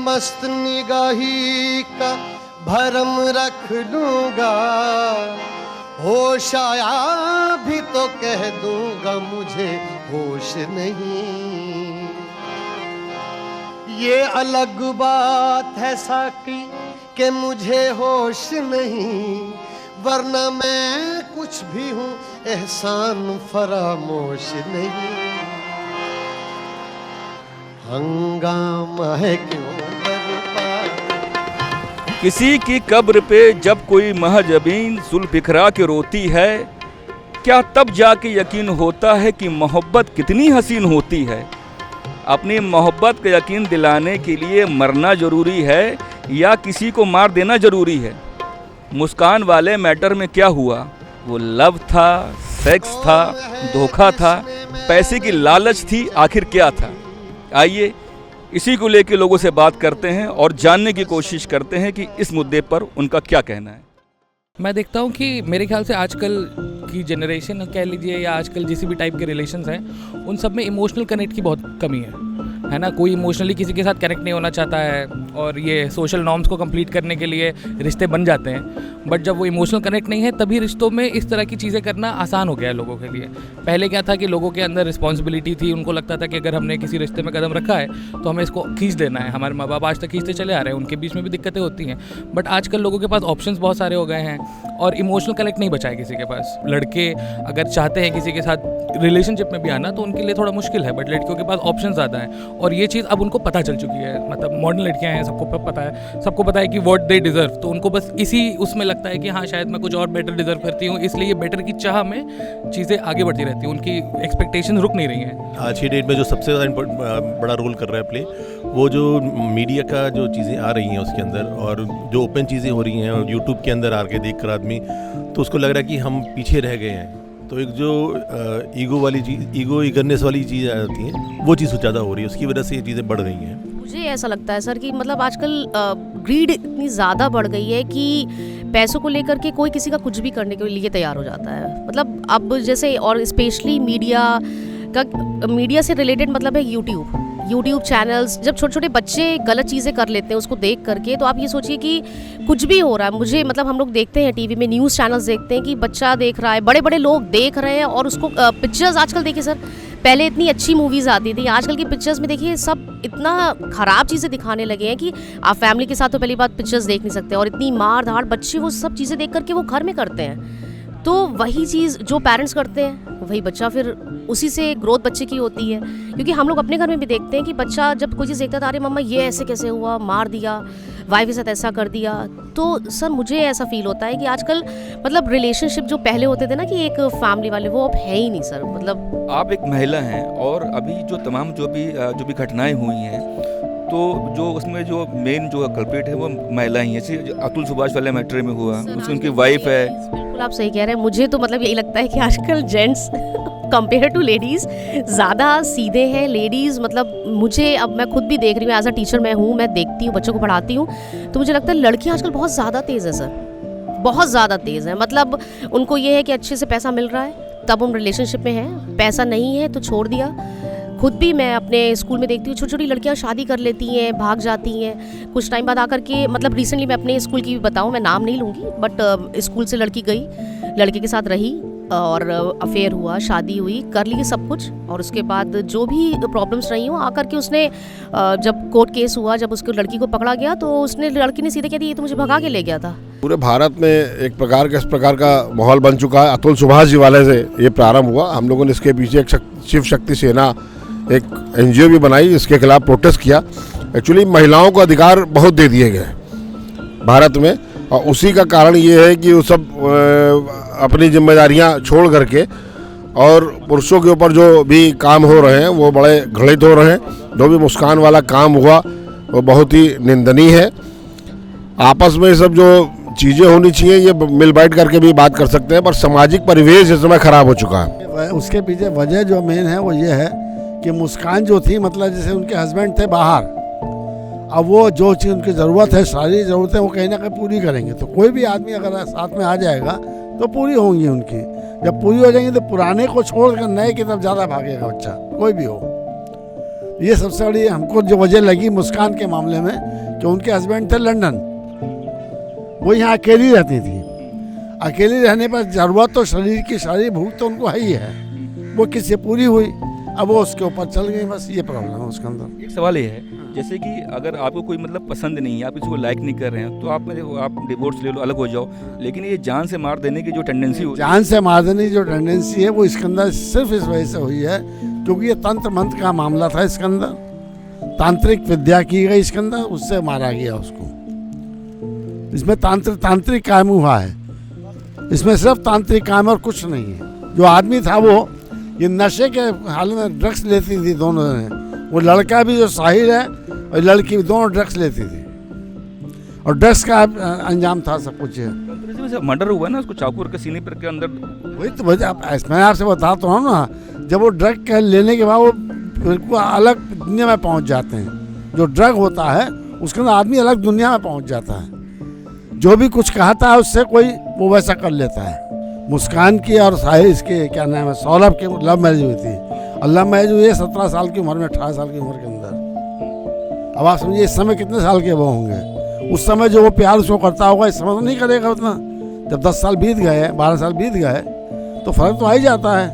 मस्त निगाही का भरम रख लूंगा, होश आया भी तो कह दूंगा मुझे होश नहीं। ये अलग बात है साकी कि मुझे होश नहीं, वरना मैं कुछ भी हूँ एहसान फरामोश नहीं। हंगामा है क्यों बरपा। किसी की कब्र पे जब कोई महजबीन जुल्फ बिखरा के रोती है, क्या तब जाके यकीन होता है कि मोहब्बत कितनी हसीन होती है। अपनी मोहब्बत का यकीन दिलाने के लिए मरना ज़रूरी है या किसी को मार देना ज़रूरी है। मुस्कान वाले मैटर में क्या हुआ, वो लव था, सेक्स था, धोखा था, पैसे की लालच थी, आखिर क्या था। आइए इसी को लेकर लोगों से बात करते हैं और जानने की कोशिश करते हैं कि इस मुद्दे पर उनका क्या कहना है। मैं देखता हूँ कि मेरे ख्याल से आजकल की जनरेशन कह लीजिए या आजकल जिस भी टाइप के रिलेशंस हैं, उन सब में इमोशनल कनेक्ट की बहुत कमी है ना। कोई इमोशनली किसी के साथ कनेक्ट नहीं होना चाहता है और ये सोशल नॉर्म्स को कंप्लीट करने के लिए रिश्ते बन जाते हैं। बट जब वो इमोशनल कनेक्ट नहीं है तभी रिश्तों में इस तरह की चीज़ें करना आसान हो गया है लोगों के लिए। पहले क्या था कि लोगों के अंदर रिस्पॉन्सिबिलिटी थी, उनको लगता था कि अगर हमने किसी रिश्ते में कदम रखा है तो हमें इसको खींच देना है। हमारे माँ बाप आज तक खींचते चले आ रहे हैं, उनके बीच में भी दिक्कतें होती हैं। बट आजकल लोगों के पास ऑप्शंस बहुत सारे हो गए हैं और इमोशनल कनेक्ट नहीं बचा है किसी के पास। लड़के अगर चाहते हैं किसी के साथ रिलेशनशिप में भी आना तो उनके लिए थोड़ा मुश्किल है, बट लड़कियों के पास ऑप्शन ज़्यादा है और ये चीज़ अब उनको पता चल चुकी है। मतलब मॉडर्न लड़कियां हैं, सबको पता है कि व्हाट दे डिज़र्व, तो उनको बस इसी उसमें लगता है कि हाँ शायद मैं कुछ और बेटर डिज़र्व करती हूँ, इसलिए बेटर की चाह में चीज़ें आगे बढ़ती रहती हैं, उनकी एक्सपेक्टेशन रुक नहीं रही हैं। आज की डेट में जो सबसे ज़्यादा बड़ा रोल कर रहा है प्ले, वो जो मीडिया का जो चीज़ें आ रही हैं उसके अंदर और जो ओपन चीज़ें हो रही हैं और यूट्यूब के अंदर आके देख कर आदमी तो उसको लग रहा है कि हम पीछे रह गए हैं। तो एक जो ईगरनेस वाली चीज़ आ जाती हैं वो चीज़ ज़्यादा हो रही है, उसकी वजह से ये चीज़ें बढ़ रही हैं। मुझे ऐसा लगता है सर कि मतलब आजकल ग्रीड इतनी ज़्यादा बढ़ गई है कि पैसों को लेकर के कोई किसी का कुछ भी करने के लिए तैयार हो जाता है। मतलब अब जैसे और स्पेशली मीडिया से रिलेटेड मतलब है यूट्यूब चैनल्स। जब छोटे छोटे बच्चे गलत चीज़ें कर लेते हैं उसको देख करके, तो आप ये सोचिए कि कुछ भी हो रहा है। मुझे मतलब हम लोग देखते हैं टीवी में, न्यूज़ चैनल्स देखते हैं कि बच्चा देख रहा है, बड़े बड़े लोग देख रहे हैं और उसको पिक्चर्स आजकल देखिए सर, पहले इतनी अच्छी मूवीज़ आती थी, आजकल की पिक्चर्स में देखिए सब इतना ख़राब चीज़ें दिखाने लगे हैं कि आप फैमिली के साथ तो पहली बात पिक्चर्स देख नहीं सकते। और इतनी मार धाड़ बच्चे वो सब चीज़ें देख करके वो घर में करते हैं। तो वही चीज़ जो पेरेंट्स करते हैं वही बच्चा फिर उसी से ग्रोथ बच्चे की होती है। क्योंकि हम लोग अपने घर में भी देखते हैं कि बच्चा जब कोई चीज़ देखता था, अरे मम्मा ये ऐसे कैसे हुआ, मार दिया, वाइफ के साथ ऐसा कर दिया। तो सर मुझे ऐसा फील होता है कि आजकल मतलब रिलेशनशिप जो पहले होते थे ना कि एक फैमिली वाले, वो अब है ही नहीं सर। मतलब आप एक महिला हैं और अभी जो तमाम जो भी घटनाएं हुई हैं तो जो उसमें जो मेन जो कल्प्रिट है वो महिला ही है। जैसे अतुल सुभाष वाले मैटर में हुआ, उसकी उनकी वाइफ है। बिल्कुल आप सही कह रहे हैं। मुझे तो मतलब यही लगता है कि आजकल जेंट्स कंपेयर टू लेडीज़ ज़्यादा सीधे हैं। लेडीज़ मतलब मुझे, अब मैं खुद भी देख रही हूँ, एज अ टीचर मैं हूँ, मैं देखती हूँ, बच्चों को पढ़ाती हूँ, तो मुझे लगता है लड़कियाँ आजकल बहुत ज़्यादा तेज़ है सर, बहुत ज़्यादा तेज़ है। मतलब उनको ये है कि अच्छे से पैसा मिल रहा है तब हम रिलेशनशिप में हैं, पैसा नहीं है तो छोड़ दिया। खुद भी मैं अपने स्कूल में देखती हूँ छोटी छोटी लड़कियाँ शादी कर लेती हैं, भाग जाती हैं, कुछ टाइम बाद आकर के, मतलब रिसेंटली मैं अपने स्कूल की बताऊँ, मैं नाम नहीं लूँगी, बट स्कूल से लड़की गई, लड़के के साथ रही और अफेयर हुआ, शादी हुई, कर ली सब कुछ, और उसके बाद जो भी प्रॉब्लम्स रही हो आकर के उसने जब कोर्ट केस हुआ, जब उसको लड़की को पकड़ा गया तो उसने, लड़की ने सीधे कह दिया ये तो मुझे भगा के ले गया था। पूरे भारत में एक प्रकार का इस प्रकार का माहौल बन चुका है। अतुल सुभाष जी वाले से ये प्रारंभ हुआ। हम लोगों ने इसके पीछे एक शिव शक्ति सेना एक NGO भी बनाई, इसके खिलाफ प्रोटेस्ट किया। एक्चुअली महिलाओं को अधिकार बहुत दे दिए गए भारत में और उसी का कारण ये है कि वो सब अपनी जिम्मेदारियां छोड़ करके और पुरुषों के ऊपर जो भी काम हो रहे हैं वो बड़े घृणित हो रहे हैं। जो भी मुस्कान वाला काम हुआ वो बहुत ही निंदनीय है। आपस में सब जो चीज़ें होनी चाहिए ये मिल बैठ करके भी बात कर सकते हैं, पर सामाजिक परिवेश इस समय खराब हो चुका है। उसके पीछे वजह जो मेन है वो ये है कि मुस्कान जो थी, मतलब जैसे उनके हस्बैंड थे बाहर, अब वो जो चीज़ उनकी ज़रूरत है, सारी ज़रूरतें वो कहीं ना कहीं पूरी करेंगे। तो कोई भी आदमी अगर साथ में आ जाएगा तो पूरी होंगी उनकी। जब पूरी हो जाएंगी तो पुराने को छोड़ कर नए की तरफ ज़्यादा भागेगा बच्चा, कोई भी हो। ये सबसे बड़ी हमको जो वजह लगी मुस्कान के मामले में कि उनके हस्बैंड थे लंदन, वो यहाँ अकेली रहती थी। अकेली रहने पर ज़रूरत तो शरीर की सारी भूख तो उनको है ही है, वो किससे पूरी हुई, अब वो उसके ऊपर चल गई, बस ये प्रॉब्लम है उसके अंदर। एक सवाल ये है, जैसे कि अगर आपको कोई मतलब पसंद नहीं है, आप किसी को लाइक नहीं कर रहे हैं, तो आप डिवोर्स ले लो, अलग हो जाओ, लेकिन ये जान से मार देने की जो टेंडेंसी हो, जान से मार देने की जो टेंडेंसी है वो इसके अंदर सिर्फ इस वजह से हुई है क्योंकि ये तंत्र मंत्र का मामला था, इसके अंदर तांत्रिक विद्या की गई इसके अंदर, उससे मारा गया उसको। इसमें तांत्रिक काम हुआ है, इसमें सिर्फ तांत्रिक काम और कुछ नहीं है। जो आदमी था वो ये नशे के हाल में ड्रग्स लेती थी दोनों ने, वो लड़का भी जो साहिल है और लड़की भी दोनों ड्रग्स लेती थी और ड्रग्स का अंजाम था सब कुछ। मर्डर हुआ ना, उसको चाकू के सीने पर के अंदर, वही तो मैं आपसे बताता हूँ ना, जब वो ड्रग लेने के बाद वो बिल्कुल अलग दुनिया में पहुँच जाते हैं। जो ड्रग होता है उसके अंदर आदमी अलग दुनिया में पहुँच जाता है, जो भी कुछ कहता है उससे कोई वो वैसा कर लेता है। मुस्कान की और साहिल इसके क्या नाम है सौरभ की लव मैरिज हुई थी, और लव मैरिज हुई है 17 साल की उम्र में, 18 साल की उम्र के अंदर। अब आप समझिए इस समय कितने साल के वो होंगे, उस समय जो वो प्यार उसको करता होगा इस समय तो नहीं करेगा उतना। जब 10 साल बीत गए, 12 साल बीत गए तो फर्क तो आ ही जाता है।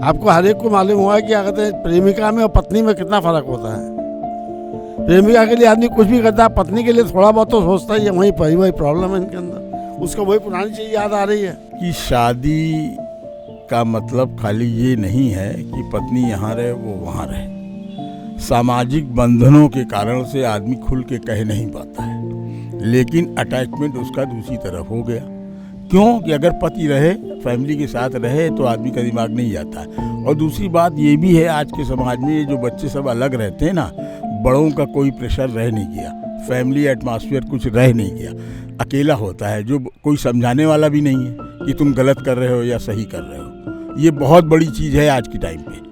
आपको हर एक को मालूम हुआ है कि क्या कहते हैं प्रेमिका में और पत्नी में कितना फ़र्क होता है। प्रेमिका के लिए आदमी कुछ भी करता है, पत्नी के लिए थोड़ा बहुत तो सोचता ही है, वही प्रॉब्लम है इनके अंदर, उसको वही पुरानी चीज़ याद आ रही है कि शादी का मतलब खाली ये नहीं है कि पत्नी यहाँ रहे वो वहाँ रहे। सामाजिक बंधनों के कारण से आदमी खुल के कह नहीं पाता है, लेकिन अटैचमेंट उसका दूसरी तरफ हो गया। क्यों कि अगर पति रहे, फैमिली के साथ रहे तो आदमी का दिमाग नहीं जाता है। और दूसरी बात ये भी है, आज के समाज में ये जो बच्चे सब अलग रहते हैं ना, बड़ों का कोई प्रेशर रह नहीं गया, फैमिली एटमॉस्फेयर कुछ रह नहीं गया, अकेला होता है, जो कोई समझाने वाला भी नहीं है कि तुम गलत कर रहे हो या सही कर रहे हो। ये बहुत बड़ी चीज़ है आज की टाइम पे।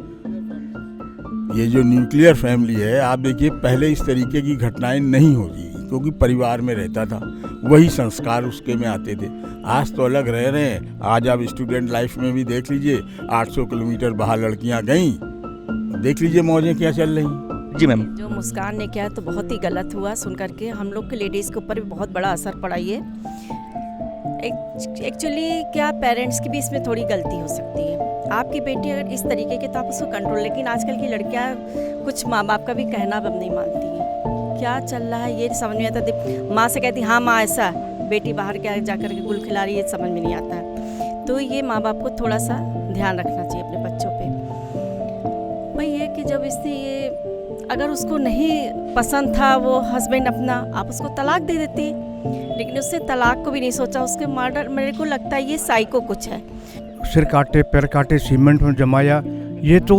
ये जो न्यूक्लियर फैमिली है, आप देखिए पहले इस तरीके की घटनाएं नहीं होती क्योंकि परिवार में रहता था, वही संस्कार उसके में आते थे। आज तो अलग रह रहे हैं। आज आप स्टूडेंट लाइफ में भी देख लीजिए, 800 किलोमीटर बाहर लड़कियां गईं, देख लीजिए मौजें क्या चल रही। जी मैम। जो मुस्कान ने किया तो बहुत ही गलत हुआ, सुन करके हम लोग के लेडीज़ के ऊपर भी बहुत बड़ा असर पड़ा। ये एक्चुअली क्या पेरेंट्स की भी इसमें थोड़ी गलती हो सकती है। आपकी बेटी अगर इस तरीके के तो आप उसको कंट्रोल, लेकिन आजकल की लड़कियां कुछ माँ बाप का भी कहना अब नहीं मानती हैं। क्या चल रहा है ये समझ में आता, माँ से कहती हाँ माँ ऐसा, बेटी बाहर क्या जा कर के गुल खिला रही है, समझ में नहीं आता है। तो ये माँ बाप को थोड़ा सा ध्यान रखना चाहिए अपने बच्चों पे। भाई ये कि जब इससे ये अगर उसको नहीं पसंद था वो हस्बैंड अपना, आप उसको तलाक दे देती, लेकिन उसने तलाक को भी नहीं सोचा, उसके मर्डर, मेरे को लगता है ये साइको कुछ है। सिर काटे पैर काटे सीमेंट में जमाया, ये तो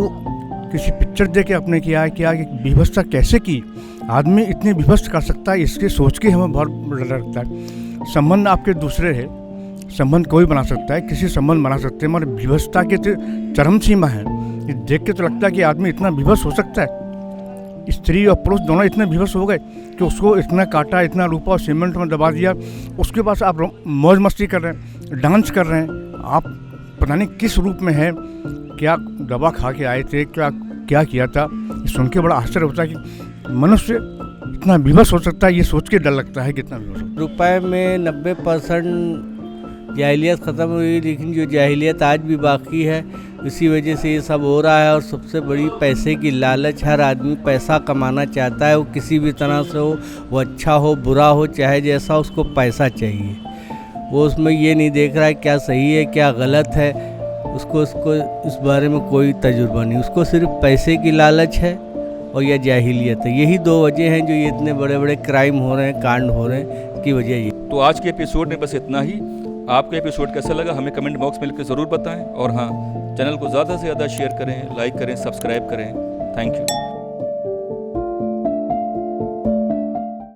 किसी पिक्चर देख के आपने किया है। क्या विवशता कैसे की, आदमी इतनी विवश कर सकता है, इसके सोच के हमें बहुत डर लगता है। संबंध आपके दूसरे है, संबंध कोई बना सकता है, किसी संबंध बना सकते हैं, मगर विवशता की चरम सीमा है। ये देख के तो लगता है कि आदमी इतना विवश हो सकता है। स्त्री और पुरुष दोनों इतने विवश हो गए कि उसको इतना काटा, इतना रूपा और सीमेंट में दबा दिया, उसके पास आप मौज मस्ती कर रहे हैं, डांस कर रहे हैं, आप पता नहीं किस रूप में है, क्या दवा खा के आए थे, क्या किया था। सुन के बड़ा आश्चर्य होता है कि मनुष्य इतना विवश हो सकता है। ये सोच के डर लगता है कितना विवश हो। रुपए में 90% जाहिलियत ख़त्म हुई, लेकिन जो जाहिलियत आज भी बाकी है, इसी वजह से ये सब हो रहा है। और सबसे बड़ी पैसे की लालच, हर आदमी पैसा कमाना चाहता है, वो किसी भी तरह से हो, वो अच्छा हो बुरा हो चाहे जैसा, उसको पैसा चाहिए। वो उसमें ये नहीं देख रहा है क्या सही है क्या गलत है, उसको इस बारे में कोई तजुर्बा नहीं, उसको सिर्फ पैसे की लालच है और यह जाहिलियत है। यही दो वजह हैं जो ये इतने बड़े बड़े क्राइम हो रहे हैं, कांड हो रहे हैं, इसकी वजह ये। तो आज के एपिसोड में बस इतना ही। आपका एपिसोड कैसा लगा हमें कमेंट बॉक्स में लिखकर ज़रूर बताएं, और हाँ, चैनल को ज़्यादा से ज़्यादा शेयर करें, लाइक करें, सब्सक्राइब करें। Thank you.